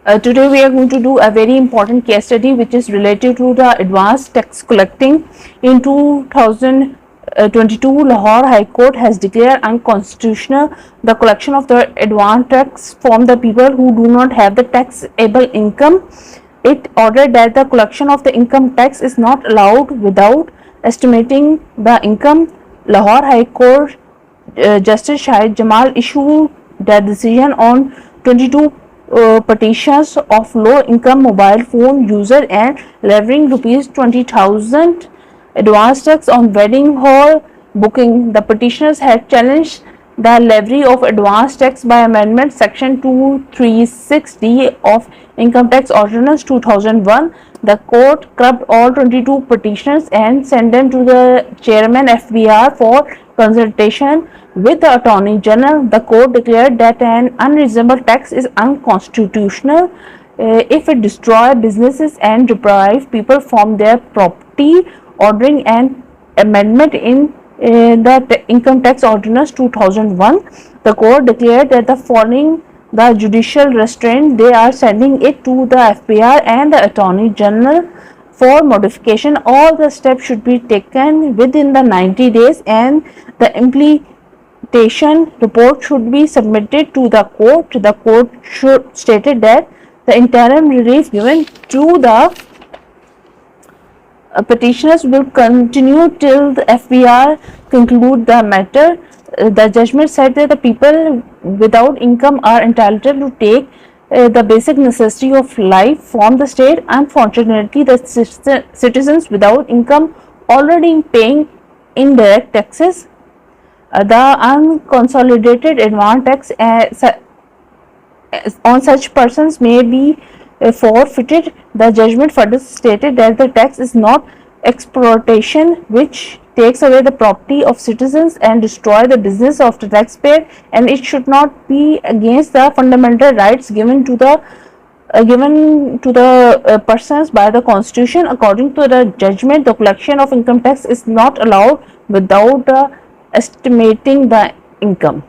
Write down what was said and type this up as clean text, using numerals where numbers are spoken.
Today we are going to do a very important case study which is related to the advanced tax collecting. In 2022, Lahore High Court has declared unconstitutional the collection of the advanced tax from the people who do not have the taxable income. It ordered that the collection of the income tax is not allowed without estimating the income. Lahore High Court Justice Shahid Jamal issued the decision on 22 petitions of low-income mobile phone user and levying rupees 20,000 advance tax on wedding hall booking. The petitioners had challenged the levy of advance tax by amendment section 236D of Income Tax Ordinance 2001. The court scrubbed all 22 petitions and sent them to the chairman FBR for consultation with the Attorney General. The court declared that an unreasonable tax is unconstitutional if it destroys businesses and deprives people from their property, ordering an amendment in the Income Tax Ordinance 2001. The court declared that following the judicial restraint, they are sending it to the FBR and the Attorney General for modification. All the steps should be taken within the 90 days and the implementation report should be submitted to the court. The court stated that the interim relief given to the petitioners will continue till the FBR conclude the matter. The judgment said that the people without income are entitled to take the basic necessity of life from the state. Unfortunately, the citizens without income already paying indirect taxes. The unconsolidated advance tax on such persons may be forfeited. The judgment further stated that the tax is not exploitation which takes away the property of citizens and destroy the business of the taxpayer, and it should not be against the fundamental rights given to the persons by the Constitution. According to the judgment, the collection of income tax is not allowed without estimating the income.